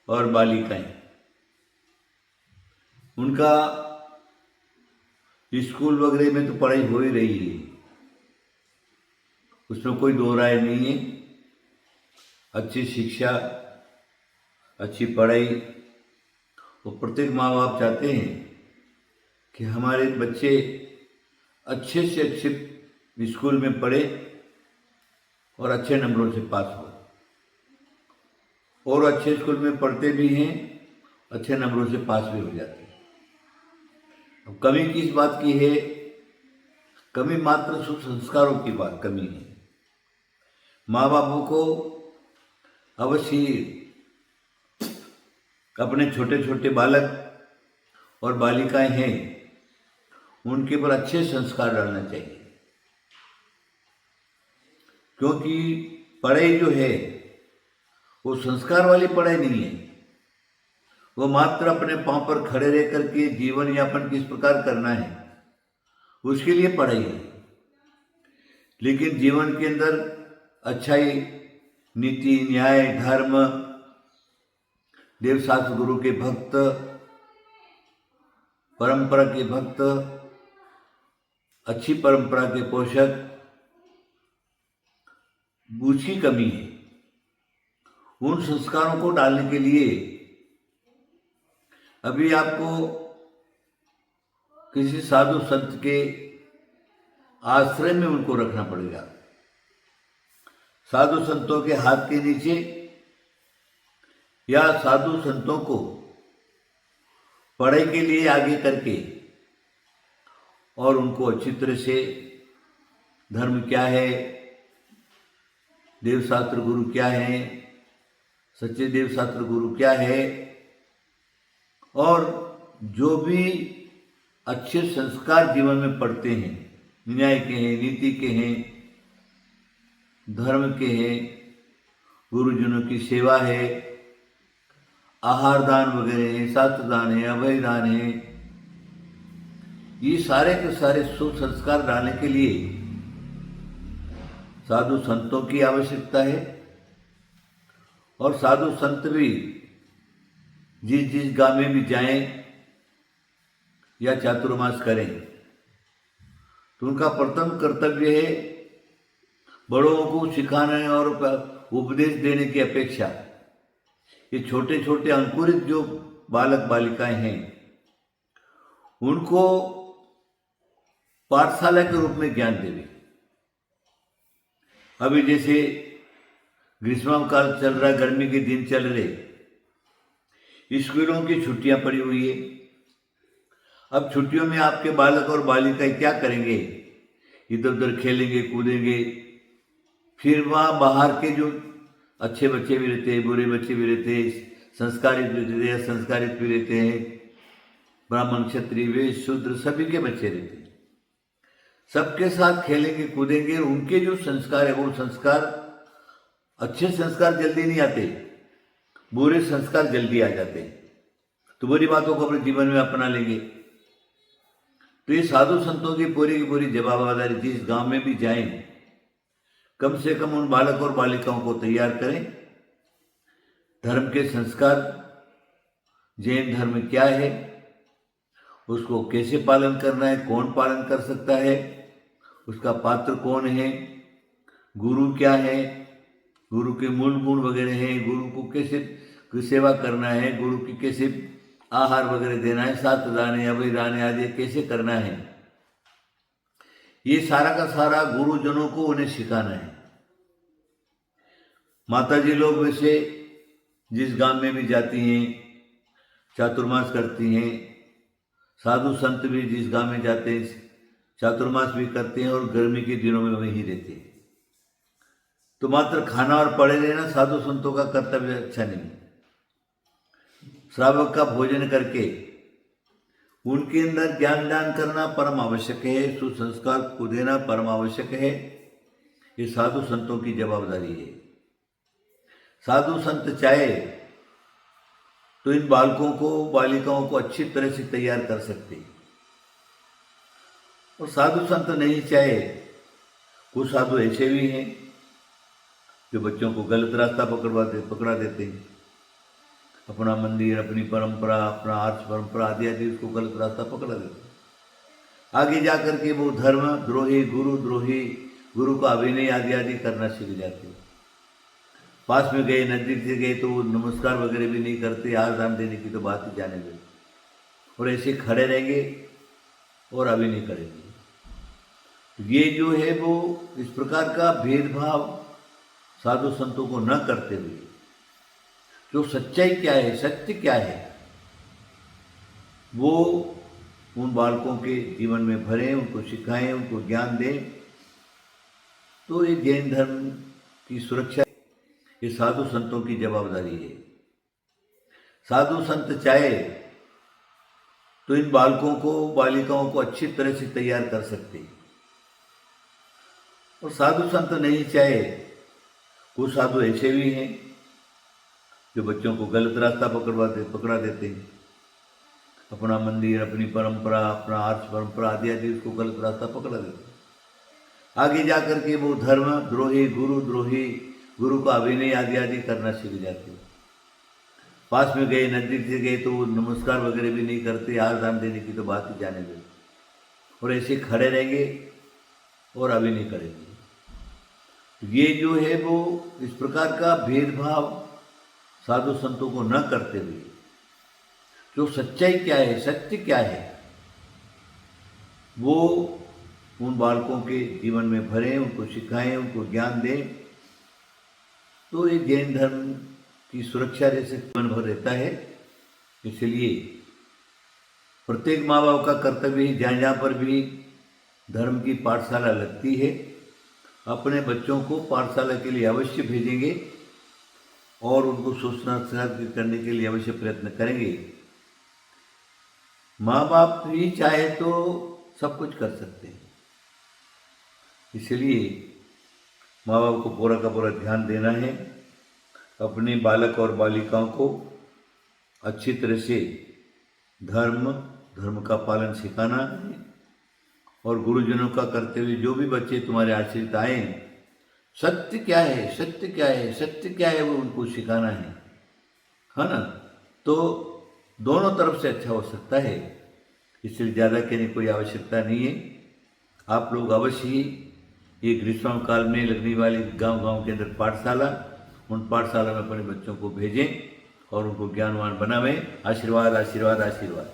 और बालिकाएं, उनका स्कूल वगैरह में तो पढ़ाई हो ही रही है, उसमें कोई दो राय नहीं है। अच्छी शिक्षा, अच्छी पढ़ाई, और प्रत्येक माँ बाप चाहते हैं कि हमारे बच्चे अच्छे से अच्छे स्कूल में पढ़े और अच्छे नंबरों से पास हो, और अच्छे स्कूल में पढ़ते भी हैं, अच्छे नंबरों से पास भी हो जाते हैं। अब कमी किस बात की है? कमी मात्र सुसंस्कारों की बात कमी है। माँ बापों को अवश्य अपने छोटे छोटे बालक और बालिकाएं हैं, उनके पर अच्छे संस्कार डालना चाहिए, क्योंकि पढ़ाई जो है वो संस्कार वाली पढ़ाई नहीं है। वो मात्र अपने पांव पर खड़े रह करके जीवन यापन किस प्रकार करना है उसके लिए पढ़ाई है। लेकिन जीवन के अंदर अच्छाई, नीति, न्याय, धर्म, देवशास्त्र गुरु के भक्त, परंपरा के भक्त, अच्छी परंपरा के पोषक, उसकी कमी है। उन संस्कारों को डालने के लिए अभी आपको किसी साधु संत के आश्रय में उनको रखना पड़ेगा। साधु संतों के हाथ के नीचे, या साधु संतों को पढ़ाई के लिए आगे करके, और उनको अच्छी तरह से धर्म क्या है, देवशास्त्र गुरु क्या है, सच्चे देवशास्त्र गुरु क्या है, और जो भी अच्छे संस्कार जीवन में पढ़ते हैं, न्याय के हैं, नीति के हैं, धर्म के हैं, गुरुजनों की सेवा है, आहार दान वगैरह है, शास्त्र दान है, अभय दान है, ये सारे के सारे सुसंस्कार डालने के लिए साधु संतों की आवश्यकता है। और साधु संत भी जिस जिस गांव में भी जाएं या चातुर्मास करें, तो उनका प्रथम कर्तव्य है बड़ों को सिखाने और उपदेश देने की अपेक्षा ये छोटे छोटे अंकुरित जो बालक बालिकाएं हैं उनको पाठशाला के रूप में ज्ञान देवे। अभी जैसे ग्रीष्म काल चल रहा, गर्मी के दिन चल रहे, स्कूलों की छुट्टियां पड़ी हुई है। अब छुट्टियों में आपके बालक और बालिकाएं क्या करेंगे? इधर उधर खेलेंगे, कूदेंगे। फिर वहाँ बाहर के जो अच्छे बच्चे भी रहते हैं, बुरे बच्चे भी रहते हैं, संस्कारित भी रहते हैं, असंस्कारित भी रहते हैं, ब्राह्मण, क्षत्रिय, वैश्य, शूद्र, सभी के बच्चे रहते हैं। सबके साथ खेलेंगे, कूदेंगे। उनके जो संस्कार है वो संस्कार, अच्छे संस्कार जल्दी नहीं आते, बुरे संस्कार जल्दी आ जाते हैं। तो बुरी बातों को अपने जीवन में अपना लेंगे। तो ये साधु संतों की पूरी जवाबदारी, जिस गांव में भी जाएं, कम से कम उन बालक और बालिकाओं को तैयार करें। धर्म के संस्कार, जैन धर्म क्या है, उसको कैसे पालन करना है, कौन पालन कर सकता है, उसका पात्र कौन है, गुरु क्या है, गुरु के मूल गुण वगैरह हैं, गुरु को कैसे सेवा करना है, गुरु की कैसे आहार वगैरह देना है, सात दाने, अभय दाने आदि कैसे करना है, ये सारा का सारा गुरुजनों को उन्हें सिखाना है। माता जी लोग वैसे जिस गांव में भी जाती हैं चातुर्मास करती हैं, साधु संत भी जिस गांव में जाते हैं चातुर्मास भी करते हैं, और गर्मी के दिनों में वहीं रहते हैं। तो मात्र खाना और पड़े रहना साधु संतों का कर्तव्य अच्छा नहीं। श्रावक का भोजन करके उनके अंदर ज्ञान दान करना परम आवश्यक है, सुसंस्कार को देना परम आवश्यक है। ये साधु संतों की जवाबदारी है। साधु संत चाहे तो इन बालकों को, बालिकाओं को अच्छी तरह से तैयार कर सकते हैं, और साधु संत नहीं चाहे, कुछ साधु ऐसे भी हैं जो बच्चों को गलत रास्ता पकड़ा देते हैं। अपना मंदिर, अपनी परंपरा, अपना आर्ष परंपरा आदि आदि उसको गलत रास्ता पकड़ा देते। आगे जा कर के वो धर्म द्रोही, गुरु का अभिनय आदि आदि करना सीख जाते। पास में गए, नजदीक से गए तो वो नमस्कार वगैरह भी नहीं करते, हार दान देने की तो बात ही जाने दे, और ऐसे खड़े रहेंगे और अभिनय करेंगे। ये जो है वो इस प्रकार का भेदभाव साधु संतों को न करते हुए जो सच्चाई क्या है, सत्य क्या है, वो उन बालकों के जीवन में भरें, उनको सिखाएं, उनको ज्ञान दें। तो ये जैन धर्म की सुरक्षा ये साधु संतों की जवाबदारी है। साधु संत चाहे तो इन बालकों को, बालिकाओं को अच्छी तरह से तैयार कर सकते हैं, और साधु संत नहीं चाहे, कुछ साधु ऐसे भी हैं जो बच्चों को गलत रास्ता पकड़ा देते हैं। अपना मंदिर, अपनी परंपरा, अपना आर्ष परंपरा आदि आदि उसको गलत रास्ता पकड़ा देते हैं। आगे जा कर के वो धर्म द्रोही, गुरु का अभिनय आदि आदि करना सीख जाते। पास में गए, नजदीक से गए तो वो नमस्कार वगैरह भी नहीं करते, हार दान देने की तो बात ही जाने दे, और ऐसे खड़े रहेंगे और अभिनय करेंगे। ये जो है वो इस प्रकार का भेदभाव साधु संतों को न करते हुए जो सच्चाई क्या है, सत्य क्या है, वो उन बालकों के जीवन में भरें, उनको सिखाएं, उनको ज्ञान दें। तो ये जैन धर्म की सुरक्षा जैसे जीवन भर रहता है। इसलिए प्रत्येक माँ बाप का कर्तव्य है, जहाँ जहाँ पर भी धर्म की पाठशाला लगती है, अपने बच्चों को पाठशाला के लिए अवश्य भेजेंगे और उनको सूचना करने के लिए अवश्य प्रयत्न करेंगे। माँ बाप भी चाहे तो सब कुछ कर सकते हैं, इसलिए माँ बाप को पूरा का पूरा ध्यान देना है। अपने बालक और बालिकाओं को अच्छी तरह से धर्म का पालन सिखाना है, और गुरुजनों का करते हुए जो भी बच्चे तुम्हारे आश्रित आए, सत्य क्या है, सत्य क्या है, सत्य क्या है, वो उनको सिखाना है ना। तो दोनों तरफ से अच्छा हो सकता है, इसलिए ज़्यादा कहने कोई आवश्यकता नहीं है। आप लोग अवश्य ही ये ग्रीष्म काल में लगने वाली गांव के अंदर पाठशाला, उन पाठशाला में अपने बच्चों को भेजें और उनको ज्ञानवान बनावें। आशीर्वाद, आशीर्वाद, आशीर्वाद।